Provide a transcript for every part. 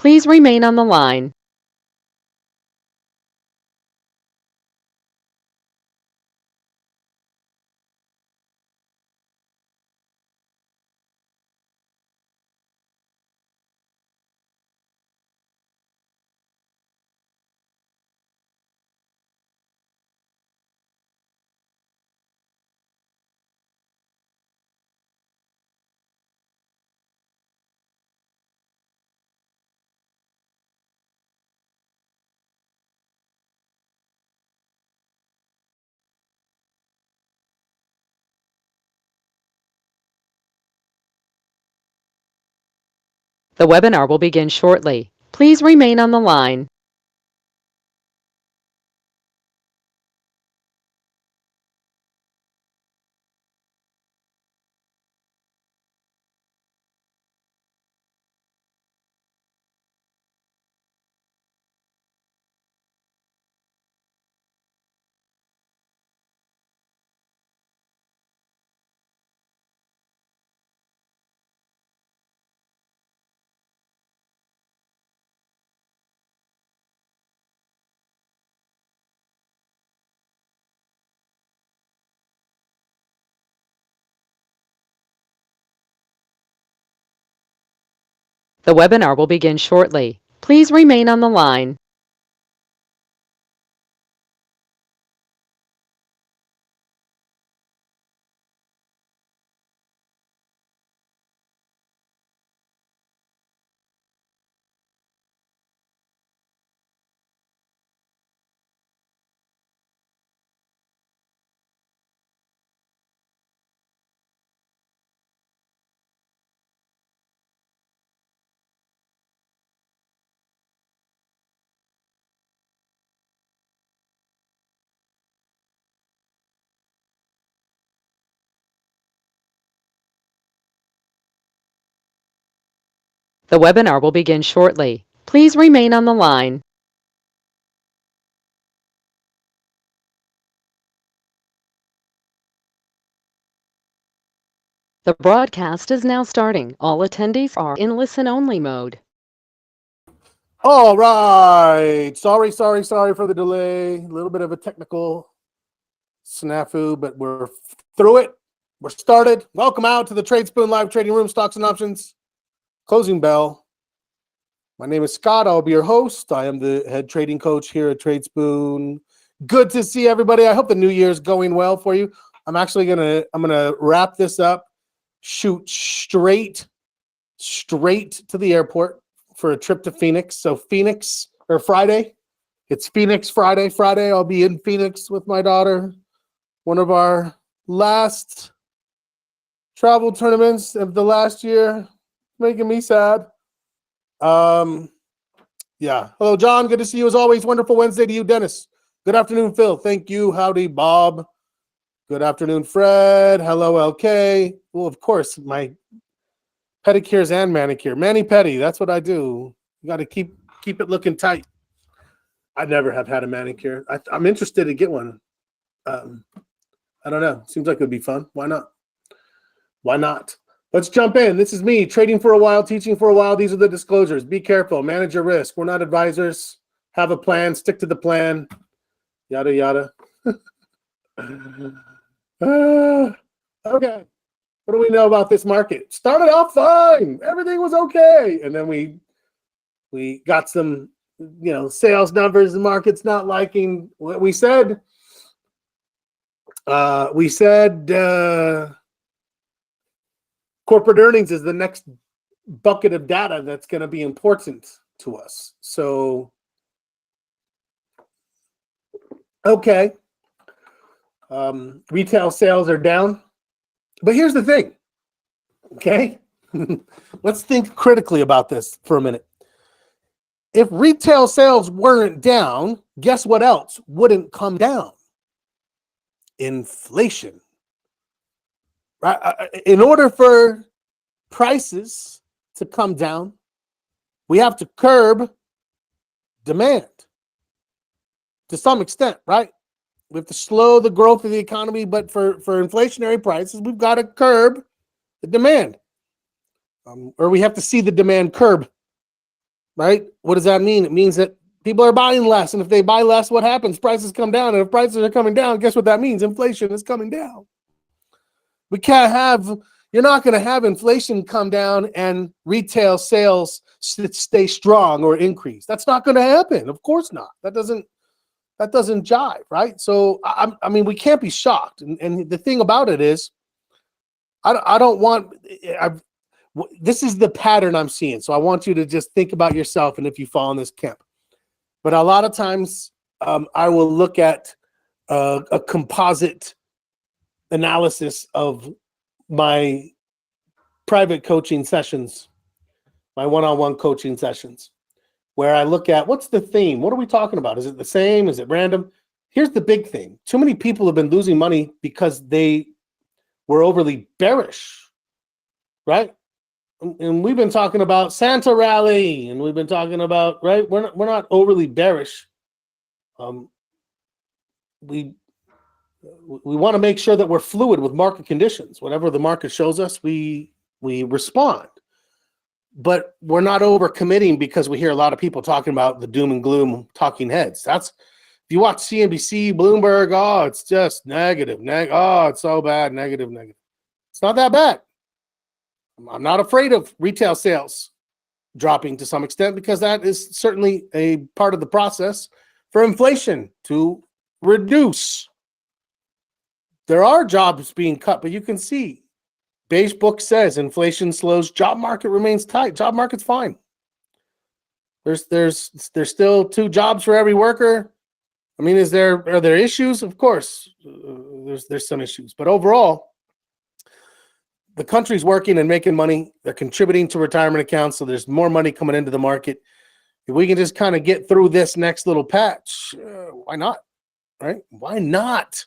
Please remain on the line. The webinar will begin shortly. Please remain on the line. The webinar will begin shortly. Please remain on the line. The webinar will begin shortly. Please remain on the line. The broadcast is now starting. All attendees are in listen-only mode. All right. Sorry for the delay. A little bit of a technical snafu, but we're through it. We're started. Welcome out to the Tradespoon live trading room, stocks and options. Closing bell. My name is Scott. I'll be your host. I am the head trading coach here at Tradespoon. Good to see everybody. I hope the new year is going well for you. I'm gonna wrap this up, shoot straight to the airport for a trip to Phoenix. So Phoenix, or Friday. It's Phoenix Friday. Friday, I'll be in Phoenix with my daughter. One of our last travel tournaments of the last year. Making me sad. Yeah. Hello, John. Good to see you as always. Wonderful Wednesday to you, Dennis. Good afternoon, Phil. Thank you. Howdy, Bob. Good afternoon, Fred. Hello, LK. Well, of course, my pedicures and manicure. Mani-pedi, that's what I do. You got to keep it looking tight. I never have had a manicure. I'm interested to get one. I don't know. Seems like it would be fun. Why not? Why not? Let's jump in. This is me, trading for a while, teaching for a while. These are the disclosures. Be careful. Manage your risk. We're not advisors. Have a plan. Stick to the plan. Yada, yada. Okay. What do we know about this market? Started off fine. Everything was okay. And then we got some, sales numbers. The market's not liking what we said. We said corporate earnings is the next bucket of data that's going to be important to us. So, okay. Retail sales are down. But here's the thing, okay? Let's think critically about this for a minute. If retail sales weren't down, guess what else wouldn't come down? Inflation. Right? In order for prices to come down, we have to curb demand to some extent, right? We have to slow the growth of the economy, but for inflationary prices, we've got to curb the demand. Or we have to see the demand curb. right? What does that mean? It means that people are buying less. And if they buy less, what happens? Prices come down. And if prices are coming down, guess what that means? Inflation is coming down. We can't have, you're not going to have inflation come down and retail sales stay strong or increase. That's not going to happen. Of course not. That doesn't jive, right? So, I mean, we can't be shocked. And the thing about it is, I don't want, this is the pattern I'm seeing. So I want you to just think about yourself and if you fall in this camp. But a lot of times I will look at a composite analysis of my private coaching sessions, my one-on-one coaching sessions, where I look at what's the theme? What are we talking about? Is it the same? Is it random? Here's the big thing. Too many people have been losing money because they were overly bearish, right? And we've been talking about Santa rally, and we've been talking about, right? We're not overly bearish. We want to make sure that we're fluid with market conditions. Whatever the market shows us, we respond. But we're not overcommitting because we hear a lot of people talking about the doom and gloom talking heads. That's, if you watch CNBC, Bloomberg, oh, it's just negative. Oh, it's so bad, negative. It's not that bad. I'm not afraid of retail sales dropping to some extent because that is certainly a part of the process for inflation to reduce. There are jobs being cut, but you can see Beige Book says inflation slows, job market remains tight. Job market's fine. There's still 2 jobs for every worker. I mean, are there issues? Of course, there's some issues, but overall, the country's working and making money. They're contributing to retirement accounts, so there's more money coming into the market. If we can just kind of get through this next little patch, why not? Right? Why not?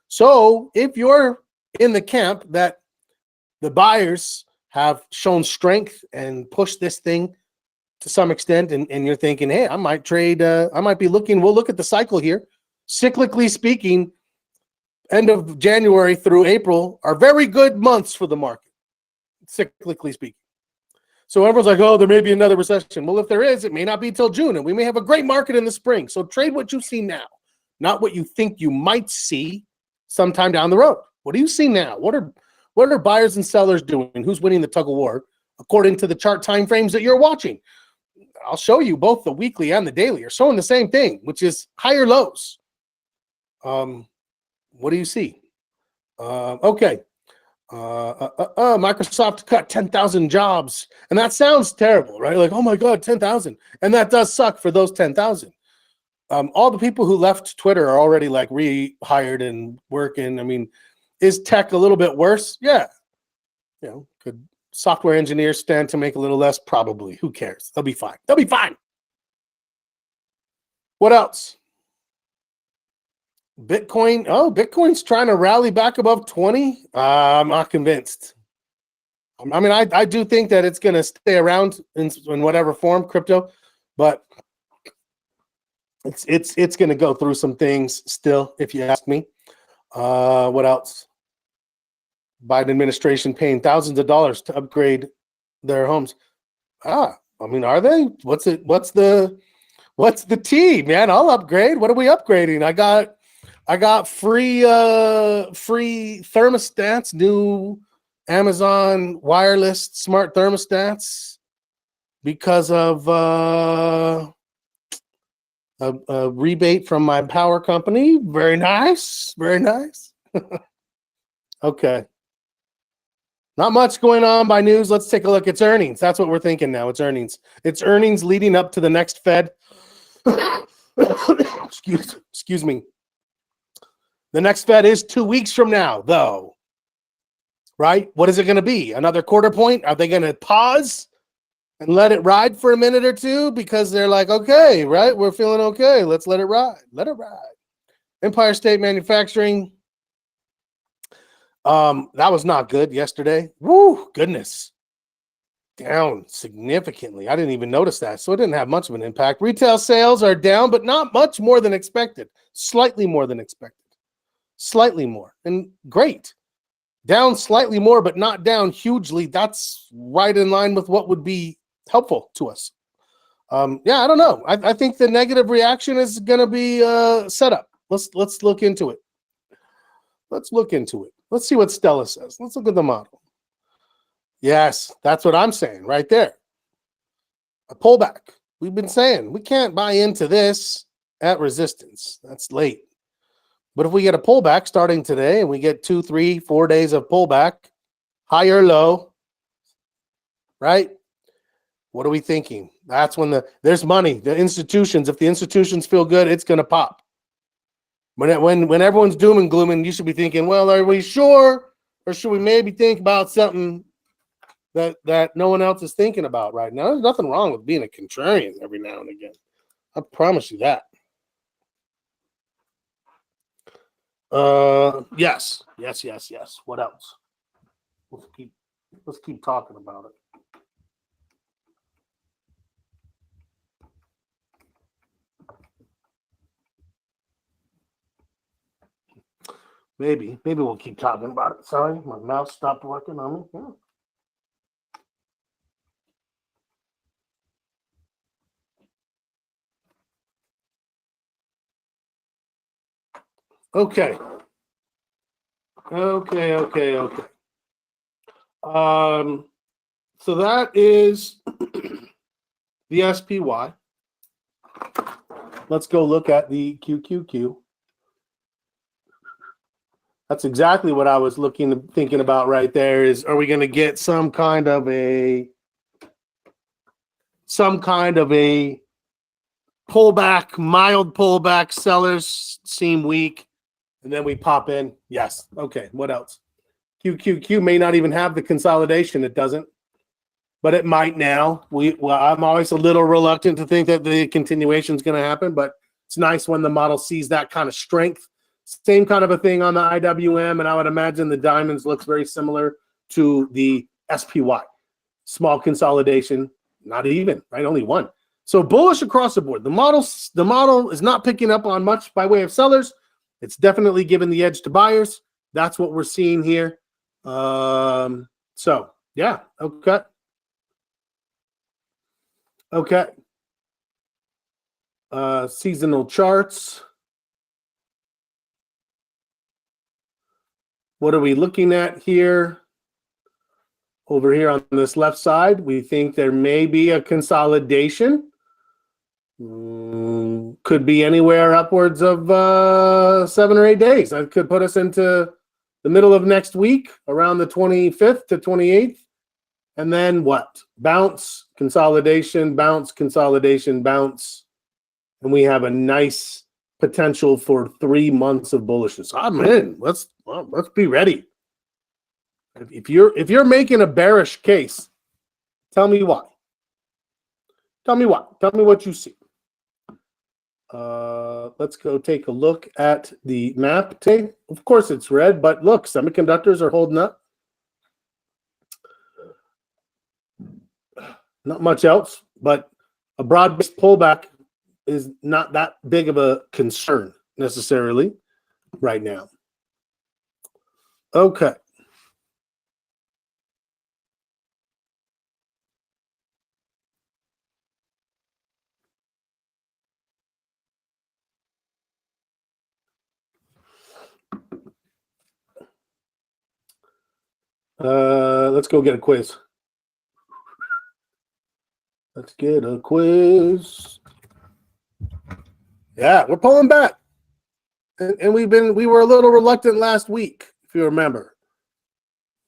So if you're in the camp that the buyers have shown strength and pushed this thing to some extent, and you're thinking, hey, I might trade, I might be looking, we'll look at the cycle here. Cyclically speaking, end of January through April are very good months for the market, cyclically speaking. So everyone's like, oh, there may be another recession. Well, if there is, it may not be till June, and we may have a great market in the spring. So trade what you see now, not what you think you might see sometime down the road. What do you see now? What are buyers and sellers doing? Who's winning the tug of war according to the chart time frames that you're watching? I'll show you both the weekly and the daily are showing the same thing, which is higher lows. What do you see? Okay. Microsoft cut 10,000 jobs. And that sounds terrible, right? Like, oh my God, 10,000. And that does suck for those 10,000. All the people who left Twitter are already like rehired and working. I mean, is tech a little bit worse? Yeah. You know, could software engineers stand to make a little less? Probably. Who cares? They'll be fine. They'll be fine. What else? Bitcoin. Oh, Bitcoin's trying to rally back above 20. I'm not convinced. I mean, I do think that it's going to stay around in whatever form, crypto, but it's going to go through some things still, if you ask me. What else? Biden administration paying thousands of dollars to upgrade their homes. I mean, are they? What's the tea, man? I'll upgrade. What are we upgrading? I got free thermostats, new Amazon wireless smart thermostats because of a rebate from my power company. Very nice. Very nice. Okay. Not much going on by news. Let's take a look. It's earnings. That's what we're thinking now. It's earnings. It's earnings leading up to the next Fed. Excuse me. The next Fed is 2 weeks from now, though. Right? What is it going to be? Another quarter point? Are they going to pause and let it ride for a minute or two because they're like, okay, right? We're feeling okay. Let's let it ride. Let it ride. Empire State Manufacturing. That was not good yesterday. Woo, goodness. Down significantly. I didn't even notice that, so it didn't have much of an impact. Retail sales are down, but not much more than expected. Slightly more than expected. Slightly more. And great. Down slightly more, but not down hugely. That's right in line with what would be helpful to us. Yeah, I don't know. I think the negative reaction is going to be set up. Let's look into it. Let's look into it. Let's see what Stella says. Let's look at the model. Yes, that's what I'm saying right there. A pullback. We've been saying we can't buy into this at resistance. That's late. But if we get a pullback starting today and we get 2, 3, 4 days of pullback, higher low, right? What are we thinking? That's when there's money. The institutions, if the institutions feel good, it's going to pop. When everyone's doom and glooming, you should be thinking, well, are we sure? Or should we maybe think about something that no one else is thinking about right now? There's nothing wrong with being a contrarian every now and again. I promise you that. Yes. What else? Let's keep talking about it. Maybe we'll keep talking about it. Sorry, my mouth stopped working on me. Yeah. Okay. So that is the SPY. Let's go look at the QQQ. That's exactly what I was thinking about right there. Is are we going to get some kind of a pullback, mild pullback? Sellers seem weak, and then we pop in. Yes. Okay. What else? QQQ may not even have the consolidation. It doesn't, but it might now. I'm always a little reluctant to think that the continuation is going to happen, but it's nice when the model sees that kind of strength. Same kind of a thing on the IWM, and I would imagine the diamonds looks very similar to the SPY. Small consolidation, not even, right? Only one. So bullish across the board. The model is not picking up on much by way of sellers. It's definitely giving the edge to buyers. That's what we're seeing here. So yeah, okay. Seasonal charts. What are we looking at here? Over here on this left side, we think there may be a consolidation. Could be anywhere upwards of 7 or 8 days. That could put us into the middle of next week, around the 25th to 28th. And then what? Bounce, consolidation, bounce, consolidation, bounce. And we have a nice potential for 3 months of bullishness. I'm in. Let's be ready. If you're making a bearish case, tell me why. Tell me what you see. Let's go take a look at the map today. Of course it's red, but look, semiconductors are holding up. Not much else, but a broad-based pullback is not that big of a concern necessarily right now. Okay. Let's go get a quiz. Let's get a quiz. Yeah, we're pulling back. And we were a little reluctant last week, if you remember.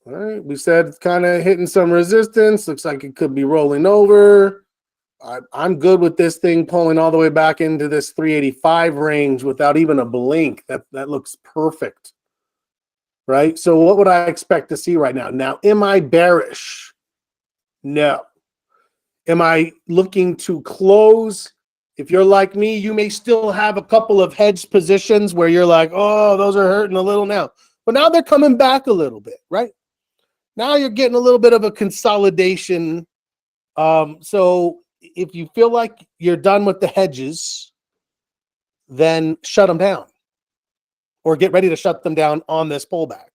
All right, we said it's kind of hitting some resistance. Looks like it could be rolling over. I'm good with this thing pulling all the way back into this 385 range without even a blink. That looks perfect. Right? So what would I expect to see right now? Now, am I bearish? No. Am I looking to close? If you're like me, you may still have a couple of hedge positions where you're like, oh, those are hurting a little now. But now they're coming back a little bit, right? Now you're getting a little bit of a consolidation. So if you feel like you're done with the hedges, then shut them down or get ready to shut them down on this pullback.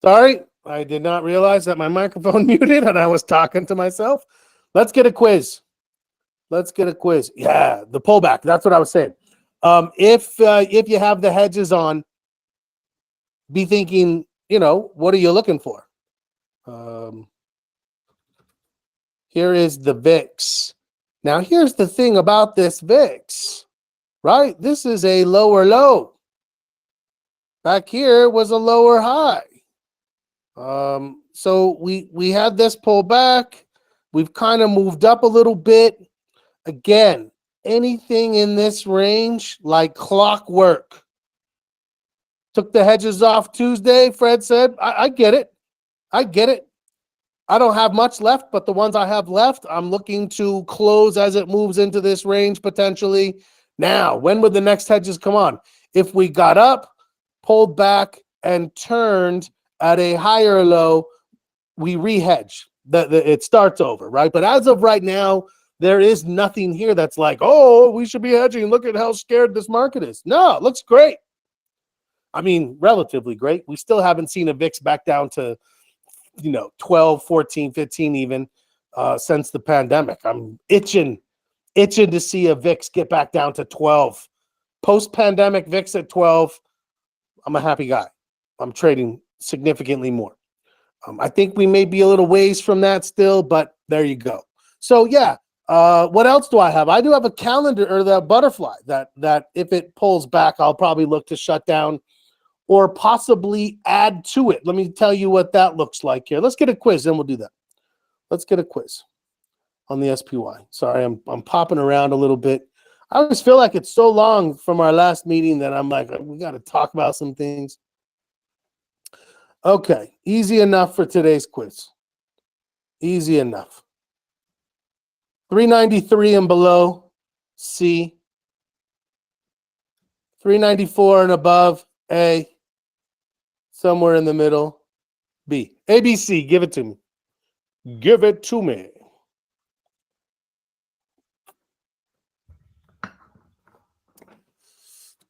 Sorry, I did not realize that my microphone muted and I was talking to myself. Let's get a quiz. Let's get a quiz. Yeah, the pullback. That's what I was saying. If you have the hedges on, be thinking, what are you looking for? Here is the VIX. Now, here's the thing about this VIX, right? This is a lower low. Back here was a lower high. So we had this pull back. We've kind of moved up a little bit. Again, anything in this range, like clockwork. Took the hedges off Tuesday. Fred said, I get it. I get it. I don't have much left, but the ones I have left, I'm looking to close as it moves into this range potentially. Now, when would the next hedges come on? If we got up, pulled back, and turned at a higher low, we re-hedge. It starts over, right? But as of right now, there is nothing here that's like, oh, we should be hedging. Look at how scared this market is. No, it looks great. I mean, relatively great. We still haven't seen a VIX back down to 12, 14, 15 even since the pandemic. I'm itching to see a VIX get back down to 12. Post-pandemic VIX at 12, I'm a happy guy. I'm trading significantly more. I think we may be a little ways from that still, but there you go. So yeah, what else do I have? I do have a calendar or the butterfly that if it pulls back, I'll probably look to shut down or possibly add to it. Let me tell you what that looks like here. Let's get a quiz, then we'll do that. Let's get a quiz on the SPY. Sorry, I'm popping around a little bit. I always feel like it's so long from our last meeting that I'm like, we got to talk about some things. Okay, easy enough for today's quiz. Easy enough. 393 and below, C. 394 and above, A. Somewhere in the middle, B. ABC, give it to me. Give it to me.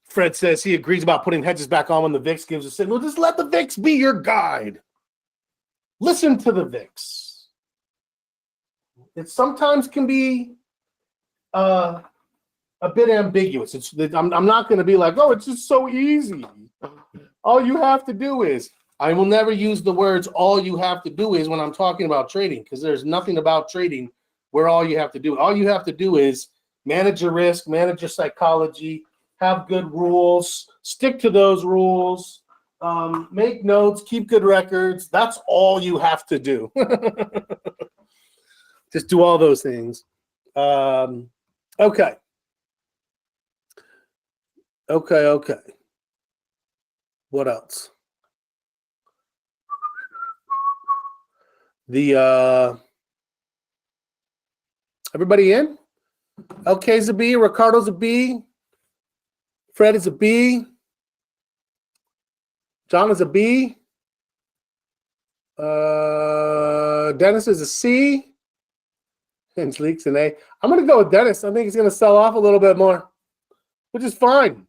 Fred says he agrees about putting hedges back on when the VIX gives a signal. Just let the VIX be your guide. Listen to the VIX. It sometimes can be a bit ambiguous. I'm not going to be like, oh, it's just so easy. All you have to do is, I will never use the words all you have to do is when I'm talking about trading, because there's nothing about trading where all you have to do. All you have to do is manage your risk, manage your psychology, have good rules, stick to those rules, make notes, keep good records. That's all you have to do. Just do all those things. Okay. What else? Everybody in? LK's a B, Ricardo's a B, Fred is a B, John is a B, Dennis is a C, and Leaks an A. I'm going to go with Dennis. I think he's going to sell off a little bit more, which is fine,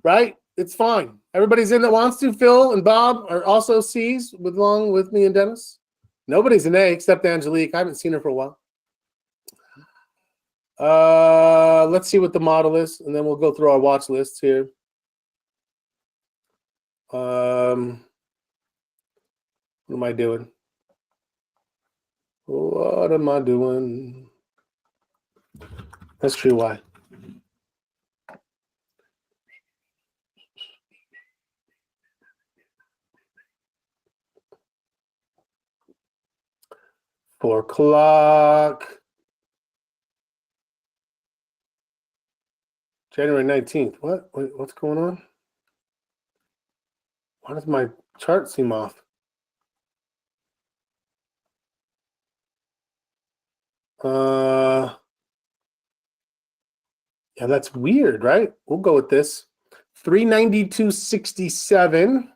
right? It's fine. Everybody's in that wants to. Phil and Bob are also C's along with me and Dennis. Nobody's an A except Angelique. I haven't seen her for a while. Let's see what the model is, and then we'll go through our watch lists here. What am I doing? What am I doing? That's true. Why? Four o'clock. January 19th. What? Wait, what's going on? Why does my chart seem off? Yeah, that's weird, right? We'll go with this. 392.67.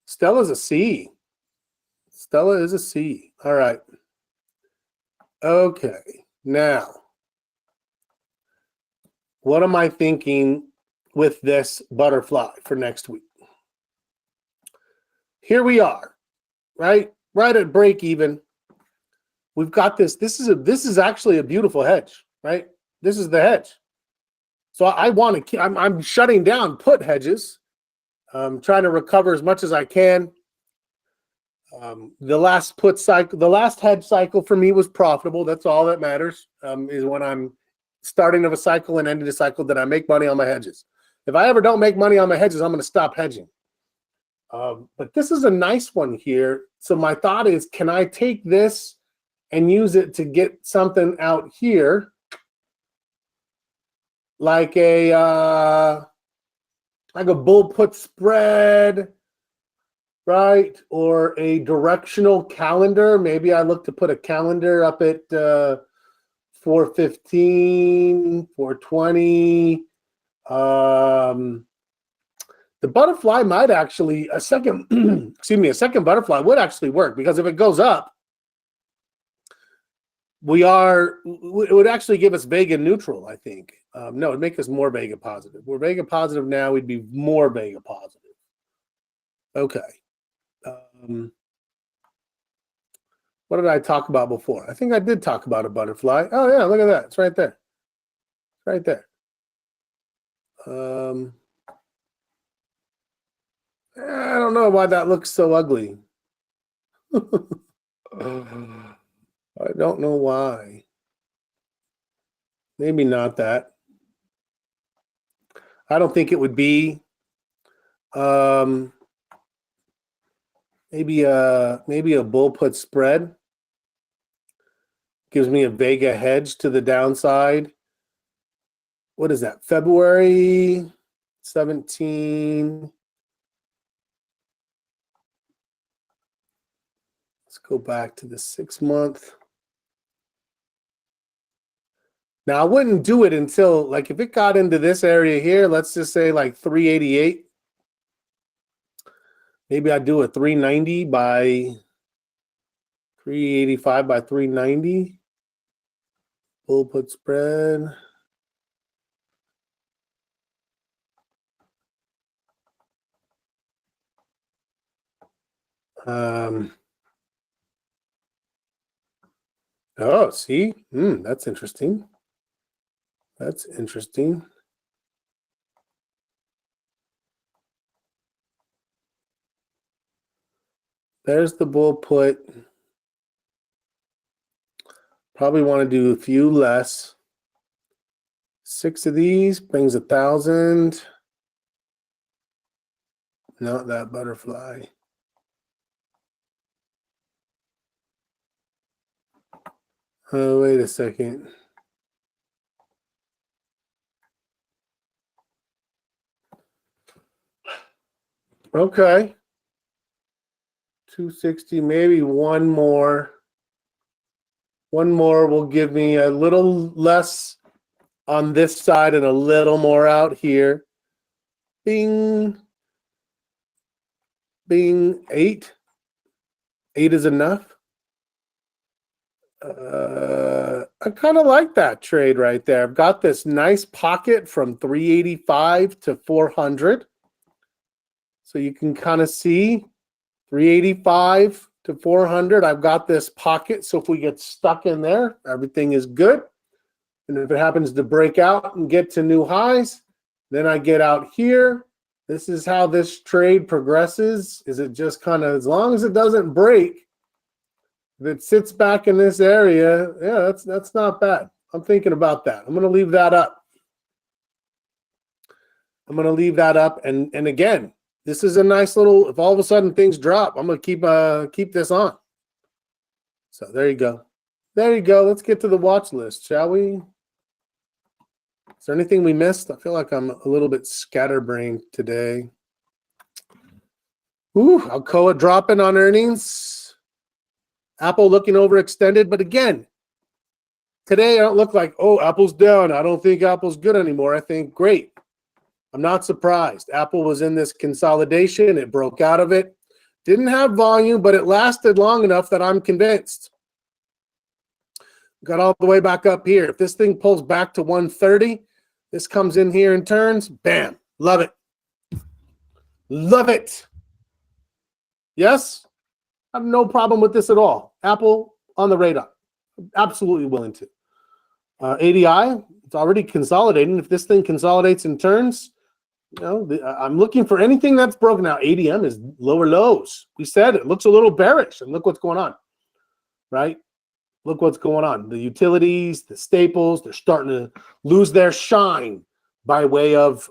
Stella's a C. Stella is a C. All right. Okay. Now, what am I thinking with this butterfly for next week? here we are, right at break even. We've got this. This is actually a beautiful hedge, right? This is the hedge. So I want to. I'm shutting down put hedges. I'm trying to recover as much as I can. The last put cycle, the last hedge cycle for me was profitable. That's all that matters. Is when I'm starting of a cycle and ending a cycle that I make money on my hedges. If I ever don't make money on my hedges, I'm going to stop hedging. But this is a nice one here. So my thought is, can I take this and use it to get something out here, like a bull put spread, right? Or a directional calendar. Maybe I look to put a calendar up at 415, 420. The butterfly might actually, a second butterfly would actually work, because if it goes up, it would actually give us Vega neutral, I think. No, it'd make us more Vega positive. We're Vega positive now, we'd be more Vega positive. Okay. What did I talk about before? I think I did talk about a butterfly. Oh yeah, look at that. It's right there. Right there. I don't know why that looks so ugly. I don't know why. Maybe not that. I don't think it would be. Maybe a bull put spread gives me a Vega hedge to the downside. What is that? February 17. Let's go back to the 6 month. Now I wouldn't do it until, like, if it got into this area here, let's just say like 388. Maybe I do a 390 by 385 by 390. Bull put spread. Oh, see? That's interesting. That's interesting. There's the bull put. Probably want to do a few less. 6 of these brings 1,000. Not that butterfly. Oh, wait a second. Okay. 260, maybe one more. One more will give me a little less on this side and a little more out here. Bing. Bing. 8. 8 is enough. I kind of like that trade right there. I've got this nice pocket from 385 to 400. So you can kind of see 385 to 400. I've got this pocket. So if we get stuck in there, everything is good. And if it happens to break out and get to new highs, then I get out here. This is how this trade progresses. Is it just kind of, as long as it doesn't break, if it sits back in this area, yeah, that's not bad. I'm thinking about that. I'm going to leave that up. I'm going to leave that up. And again, this is a nice little, if all of a sudden things drop, I'm going to keep this on. So there you go. There you go. Let's get to the watch list, shall we? Is there anything we missed? I feel like I'm a little bit scatterbrained today. Alcoa dropping on earnings. Apple looking overextended. But again, today I don't look like, oh, Apple's down. I don't think Apple's good anymore. I think, great. I'm not surprised. Apple was in this consolidation. It broke out of it. Didn't have volume, but it lasted long enough that I'm convinced. Got all the way back up here. If this thing pulls back to 130, this comes in here and turns, bam, love it. Love it. Yes, I have no problem with this at all. Apple on the radar. Absolutely willing to. ADI, it's already consolidating. If this thing consolidates and turns, I'm looking for anything that's broken out. ADM is lower lows. We said it looks a little bearish, and look what's going on, right? Look what's going on. The utilities, the staples, they're starting to lose their shine by way of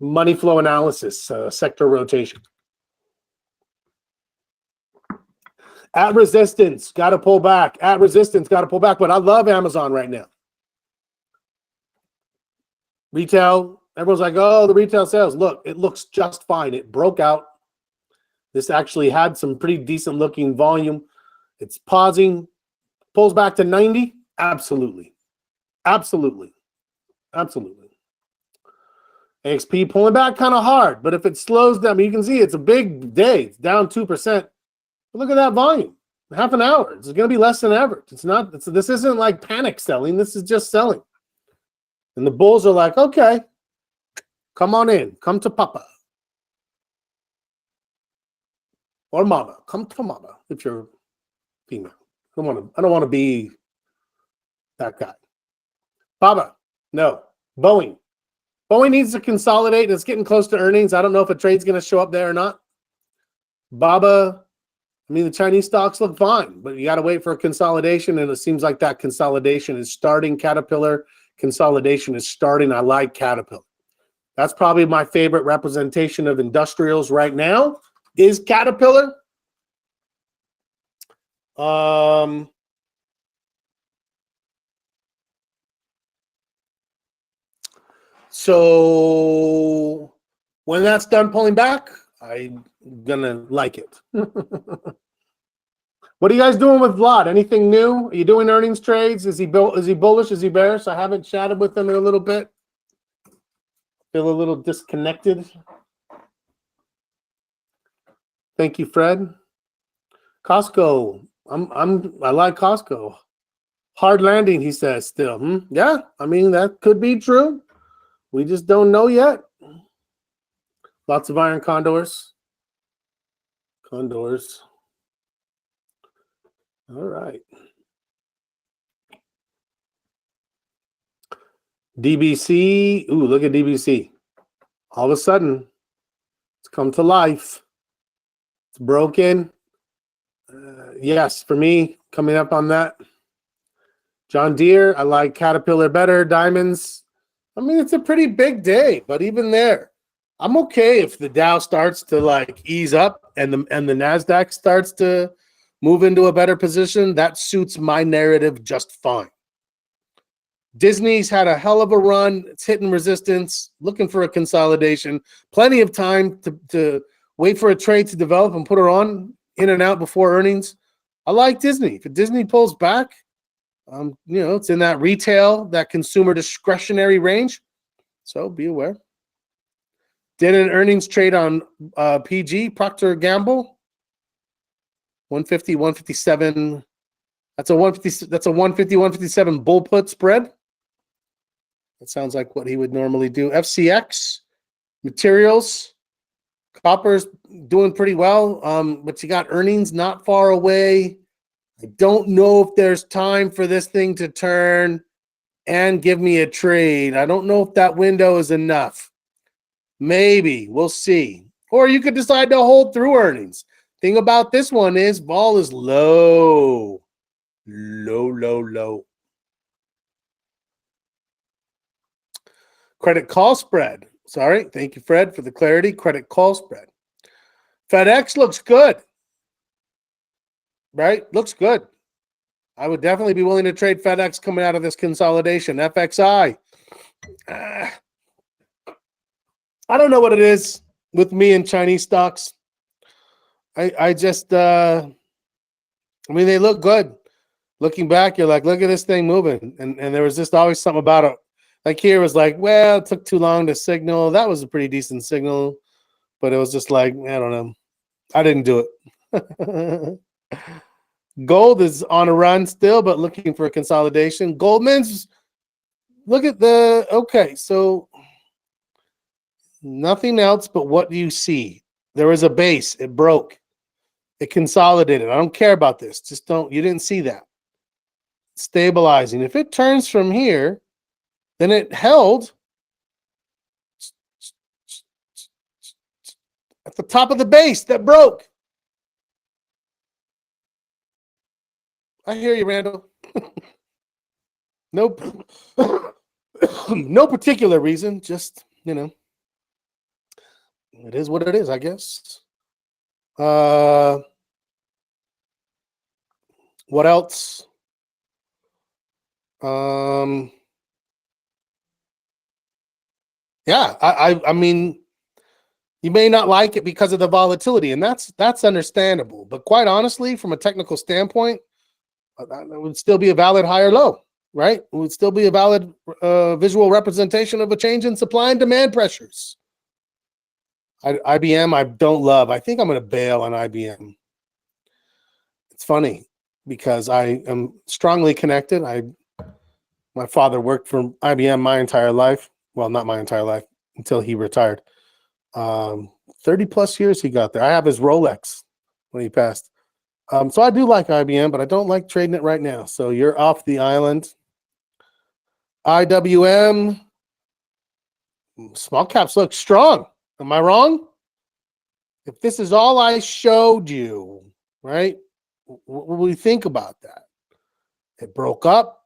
money flow analysis, sector rotation. At resistance, got to pull back. At resistance, got to pull back. But I love Amazon right now. Retail, everyone's like, oh, the retail sales. Look, it looks just fine. It broke out. This actually had some pretty decent looking volume. It's pausing, pulls back to 90. Absolutely. Absolutely. Absolutely. AXP pulling back kind of hard, but if it slows down, you can see it's a big day. It's down 2%. But look at that volume. Half an hour. It's going to be less than average. This isn't like panic selling. This is just selling. And the bulls are like, okay, come on in. Come to Papa. Or Mama. Come to Mama if you're female. I don't want to be that guy. Baba, no. Boeing. Boeing needs to consolidate. It's getting close to earnings. I don't know if a trade's going to show up there or not. Baba, the Chinese stocks look fine, but you got to wait for a consolidation, and it seems like that consolidation is starting. Caterpillar consolidation is starting. I like Caterpillar. That's probably my favorite representation of industrials right now is Caterpillar. So when that's done pulling back, I'm gonna like it. What are you guys doing with Vlad? Anything new? Are you doing earnings trades? Is he bullish? Is he bearish? I haven't chatted with him in a little bit. Feel a little disconnected. Thank you, Fred. Costco. I like Costco. Hard landing, he says still. Yeah, that could be true. We just don't know yet. Lots of iron condors. Condors. All right. DBC. Ooh, look at DBC. All of a sudden, it's come to life. It's broken. Yes, for me, coming up on that. John Deere, I like Caterpillar better. Diamonds. It's a pretty big day, but even there, I'm okay if the Dow starts to ease up and the NASDAQ starts to move into a better position. That suits my narrative just fine. Disney's had a hell of a run. It's hitting resistance, looking for a consolidation. Plenty of time to wait for a trade to develop and put her on in and out before earnings. I like Disney. If Disney pulls back, it's in that retail, that consumer discretionary range. So be aware. Did an earnings trade on PG, Procter & Gamble. 150, 157. That's a 150. That's a 150, 157 bull put spread. That sounds like what he would normally do. FCX materials. Copper's doing pretty well, but you got earnings not far away. I don't know if there's time for this thing to turn and give me a trade. I don't know if that window is enough. Maybe. We'll see. Or you could decide to hold through earnings. Thing about this one is vol is low. Low. Credit call spread. Sorry. Thank you, Fred, for the clarity. Credit call spread. FedEx looks good. Right? Looks good. I would definitely be willing to trade FedEx coming out of this consolidation. FXI. I don't know what it is with me and Chinese stocks. I just, they look good. Looking back, you're like, look at this thing moving. And there was just always something about it. Like here was like, well, it took too long to signal. That was a pretty decent signal. But it was just like, I don't know. I didn't do it. Gold is on a run still, but looking for a consolidation. Goldman's, look at okay, so nothing else, but what do you see? There was a base. It broke. It consolidated. I don't care about this. Just don't. You didn't see that. Stabilizing. If it turns from here, then it held at the top of the base that broke. I hear you, Randall. Nope. No particular reason. Just, it is what it is, I guess. What else? Yeah, I mean, you may not like it because of the volatility, and that's understandable. But quite honestly, from a technical standpoint, that would still be a valid high or low, right? It would still be a valid visual representation of a change in supply and demand pressures. IBM, I don't love. I think I'm going to bail on IBM. It's funny because I am strongly connected. My father worked for IBM my entire life. Well, not my entire life until he retired. 30 plus years he got there. I have his Rolex when he passed. So I do like IBM, but I don't like trading it right now. So you're off the island. IWM, small caps look strong. Am I wrong? If this is all I showed you, right? What do we think about that? It broke up.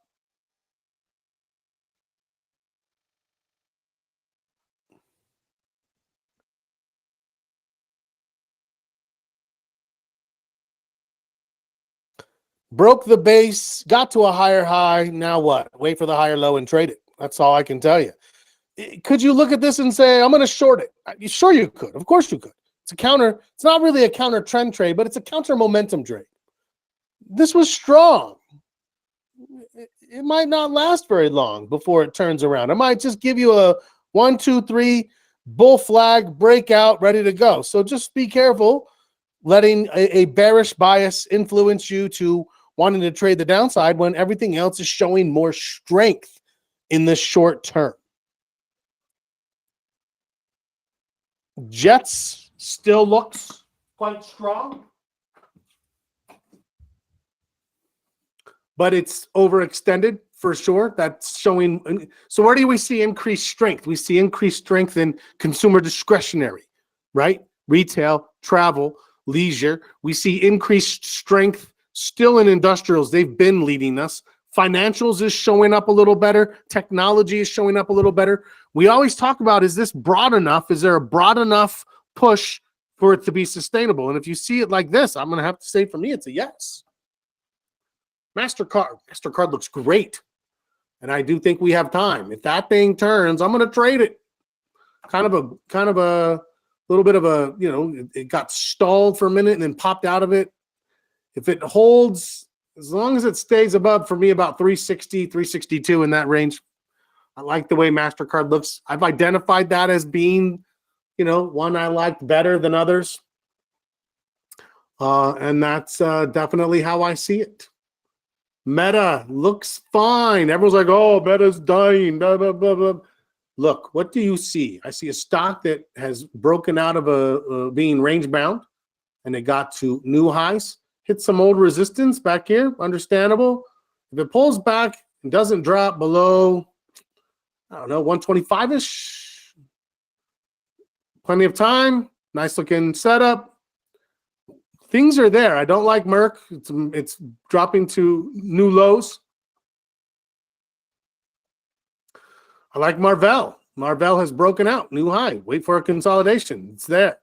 Broke the base, got to a higher high. Now what? Wait for the higher low and trade it. That's all I can tell you. Could you look at this and say, I'm going to short it? Sure you could. Of course you could. It's a counter. It's not really a counter trend trade, but it's a counter momentum trade. This was strong. It might not last very long before it turns around. It might just give you a 1, 2, 3 bull flag breakout ready to go. So just be careful letting a bearish bias influence you to wanting to trade the downside when everything else is showing more strength in the short term. Jets still looks quite strong, but it's overextended for sure. That's showing. So where do we see increased strength? We see increased strength in consumer discretionary, right? Retail, travel, leisure. We see increased strength still in industrials. They've been leading us. Financials is showing up a little better. Technology is showing up a little better. We always talk about, is this broad enough? Is there a broad enough push for it to be sustainable? And if you see it like this, I'm going to have to say for me, it's a yes. MasterCard looks great. And I do think we have time. If that thing turns, I'm going to trade it. Kind of a little bit of a, it got stalled for a minute and then popped out of it. If it holds, as long as it stays above, for me, about 360, 362 in that range, I like the way MasterCard looks. I've identified that as being, one I liked better than others. And that's definitely how I see it. Meta looks fine. Everyone's like, oh, Meta's dying. Blah, blah, blah, blah. Look, what do you see? I see a stock that has broken out of being range bound, and it got to new highs. Hit some old resistance back here. Understandable. If it pulls back and doesn't drop below, 125-ish. Plenty of time. Nice looking setup. Things are there. I don't like Merck. It's dropping to new lows. I like Marvell. Marvell has broken out. New high. Wait for a consolidation. It's there.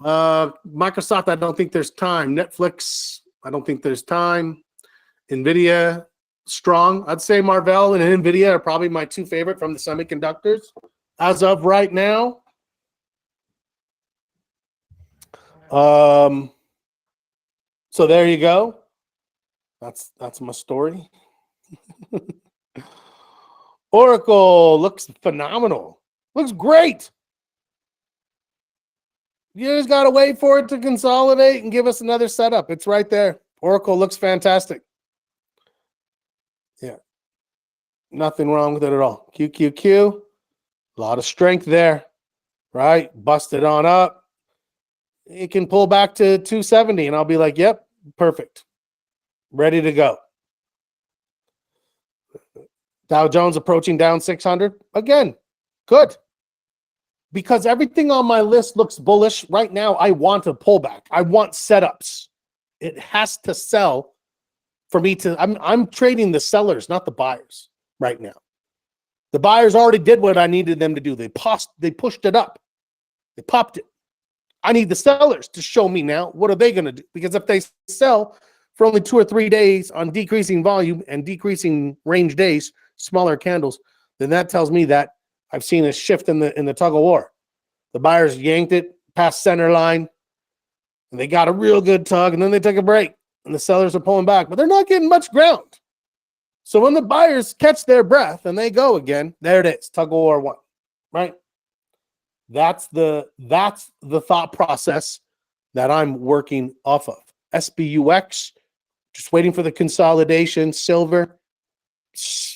Microsoft, I don't think there's time. Netflix, I don't think there's time. NVIDIA, strong. I'd say Marvell and NVIDIA are probably my two favorite from the semiconductors as of right now. So there you go. That's my story. Oracle looks phenomenal. Looks great. You just got to wait for it to consolidate and give us another setup. It's right there. Oracle looks fantastic. Yeah. Nothing wrong with it at all. QQQ. A lot of strength there. Right? Busted on up. it can pull back to 270 and I'll be like, yep, perfect. Ready to go. Dow Jones approaching down 600. Again, good. Because everything on my list looks bullish. Right now, I want a pullback. I want setups. It has to sell for me to, I'm trading the sellers, not the buyers right now. The buyers already did what I needed them to do. They pushed it up. They popped it. I need the sellers to show me now, what are they going to do? Because if they sell for only 2 or 3 days on decreasing volume and decreasing range days, smaller candles, then that tells me that I've seen a shift in the tug of war. The buyers yanked it past center line, and they got a real good tug, and then they take a break, and the sellers are pulling back, but they're not getting much ground. So when the buyers catch their breath and they go again, there it is, tug of war 1, right? That's the thought process that I'm working off of. SBUX, just waiting for the consolidation. Silver,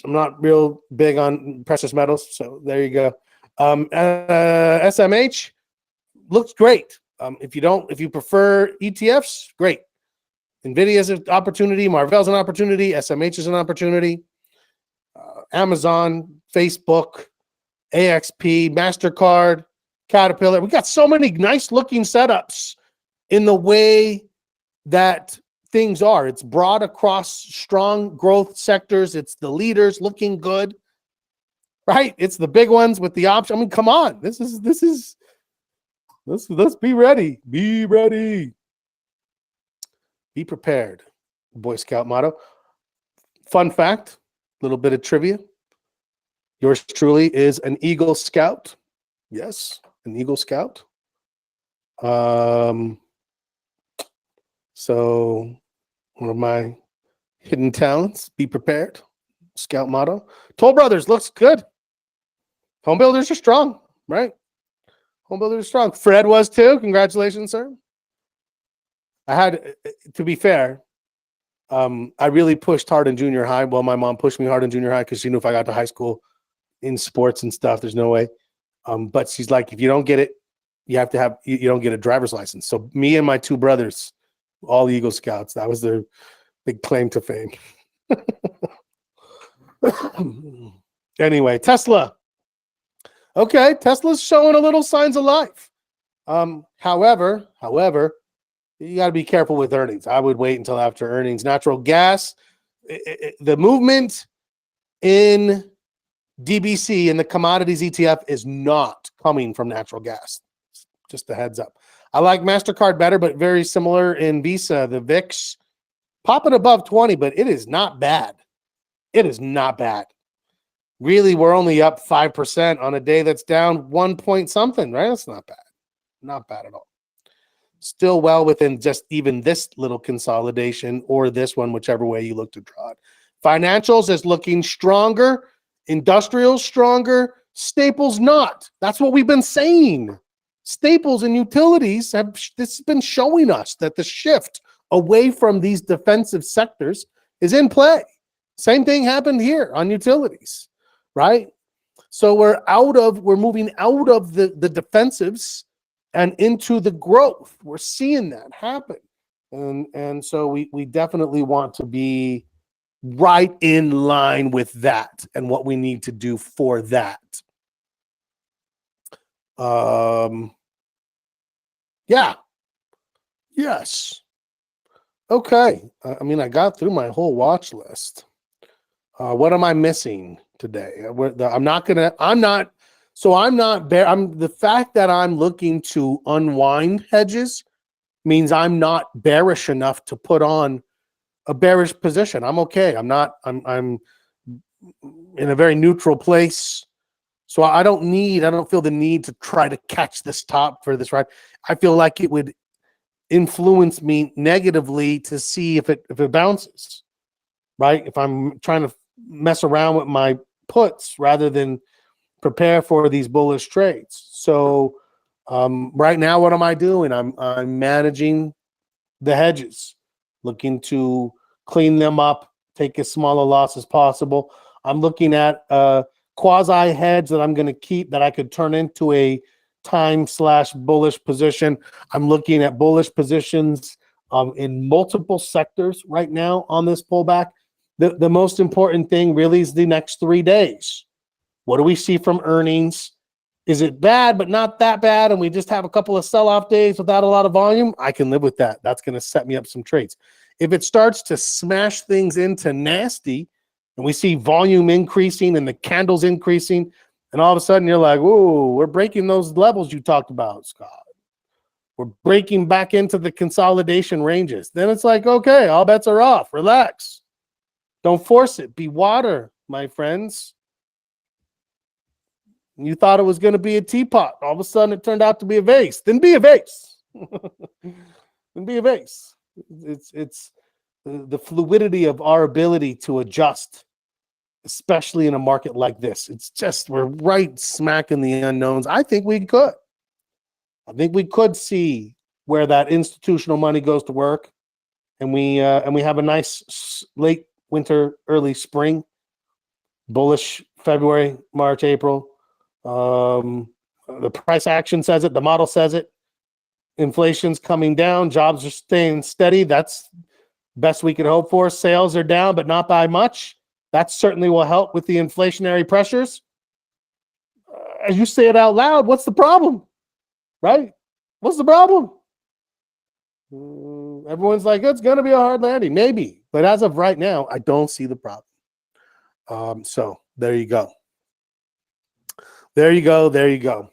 I'm not real big on precious metals, so there you go. SMH looks great. If you prefer ETFs, great. Nvidia's an opportunity, Marvell's an opportunity, SMH is an opportunity. Amazon, Facebook, AXP, MasterCard, Caterpillar. We got so many nice looking setups in the way that things are. It's broad across strong growth sectors. It's the leaders looking good, right? It's the big ones with the option. I mean, come on. Let's be ready. Be ready. Be prepared. Boy Scout motto. Fun fact, a little bit of trivia. Yours truly is an Eagle Scout. Yes, an Eagle Scout. So one of my hidden talents, be prepared. Scout motto. Toll Brothers looks good. Home builders are strong, right? Home builders are strong. Fred was too. Congratulations, sir. I had, to be fair, I really pushed hard in junior high. Well, my mom pushed me hard in junior high because she knew if I got to high school in sports and stuff, there's no way. But she's like, if you don't get it, you have to have, you don't get a driver's license. So me and my 2 brothers, all Eagle Scouts, that was their big claim to fame. Anyway, Tesla. Okay, Tesla's showing a little signs of life. However, you got to be careful with earnings. I would wait until after earnings. Natural gas, the movement in DBC in the commodities ETF is not coming from natural gas. Just a heads up. I like MasterCard better, but very similar in Visa. The VIX popping above 20, but it is not bad. It is not bad. Really, we're only up 5% on a day that's down 1 point something, right? That's not bad. Not bad at all. Still well within just even this little consolidation or this one, whichever way you look to draw it. Financials is looking stronger. Industrials stronger. Staples not. That's what we've been saying. Staples and utilities have this has been showing us that the shift away from these defensive sectors is in play. Same thing happened here on utilities, right? So we're moving out of the defensives and into the growth. We're seeing that happen. And so we definitely want to be right in line with that and what we need to do for that. Yeah. Yes. Okay. I mean, I got through my whole watch list. What am I missing today? The fact that I'm looking to unwind hedges means I'm not bearish enough to put on a bearish position. I'm okay. I'm in a very neutral place. So I don't feel the need to try to catch this top for this ride. I feel like it would influence me negatively to see if it bounces, right? If I'm trying to mess around with my puts rather than prepare for these bullish trades. So right now, what am I doing? I'm managing the hedges, looking to clean them up, take as small a loss as possible. I'm looking at a quasi hedge that I'm going to keep that I could turn into a time / bullish position. I'm looking at bullish positions in multiple sectors right now on this pullback. The most important thing really is the next 3 days. What do we see from earnings? Is it bad, but not that bad, and we just have a couple of sell-off days without a lot of volume? I can live with that. That's going to set me up some trades. If it starts to smash things into nasty, and we see volume increasing and the candles increasing, and all of a sudden you're like, "Ooh, we're breaking those levels you talked about, Scott. We're breaking back into the consolidation ranges." Then it's like, okay, all bets are off. Relax. Don't force it. Be water, my friends. You thought it was going to be a teapot. All of a sudden, it turned out to be a vase. Then be a vase. Then be a vase. It's the fluidity of our ability to adjust, especially in a market like this. It's just we're right smack in the unknowns. I think we could see where that institutional money goes to work, and we have a nice late winter, early spring, bullish February, March, April. The price action says it. The model says it. Inflation's coming down. Jobs are staying steady. That's best we could hope for. Sales are down, but not by much. That certainly will help with the inflationary pressures. As you say it out loud, what's the problem? Right? What's the problem? Everyone's like, it's going to be a hard landing. Maybe. But as of right now, I don't see the problem. So there you go. There you go. There you go.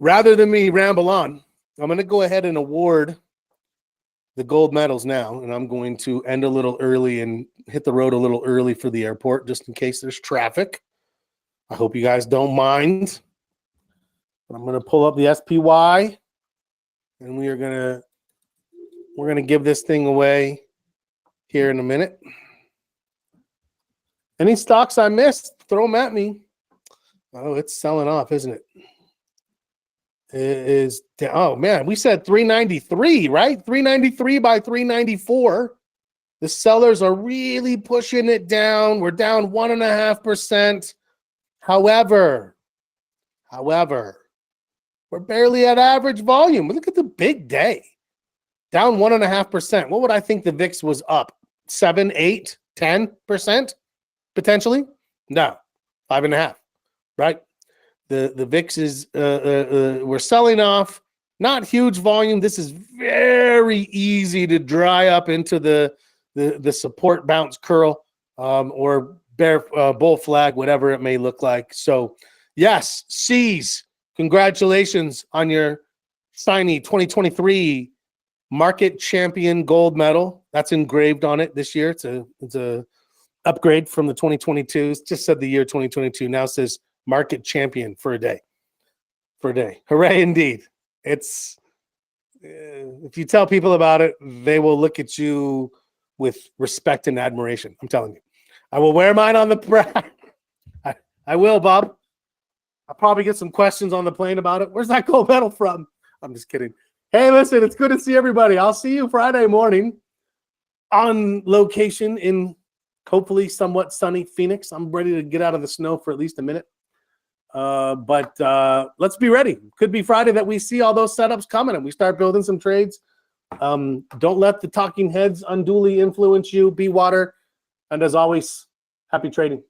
Rather than me ramble on, I'm going to go ahead and award the gold medals now, and I'm going to end a little early and hit the road a little early for the airport, just in case there's traffic. I hope you guys don't mind. But I'm going to pull up the SPY, and we're going to give this thing away here in a minute. Any stocks I missed, throw them at me. Oh, it's selling off, isn't it? It is. Oh, man, we said 393, right? 393 by 394. The sellers are really pushing it down. We're down 1.5%. However, we're barely at average volume. Look at the big day. Down 1.5%. What would I think the VIX was up? 7, 8, 10%? Potentially? No, 5.5, right? The VIX is, we're selling off, not huge volume. This is very easy to dry up into the support bounce curl or bear bull flag, whatever it may look like. So yes, C's, congratulations on your shiny 2023 market champion gold medal. That's engraved on it this year. It's a upgrade from the 2022. It just said the year 2022. Now it says market champion for a day. Hooray indeed. It's if you tell people about it, they will look at you with respect and admiration. I'm telling you. I will wear mine on the I will, Bob. I'll probably get some questions on the plane about it. Where's that gold medal from? I'm just kidding. Hey, listen, it's good to see everybody. I'll see you Friday morning on location in hopefully somewhat sunny Phoenix. I'm ready to get out of the snow for at least a minute. But let's be ready. Could be Friday that we see all those setups coming and we start building some trades. Don't let the talking heads unduly influence you. Be water. And as always, happy trading.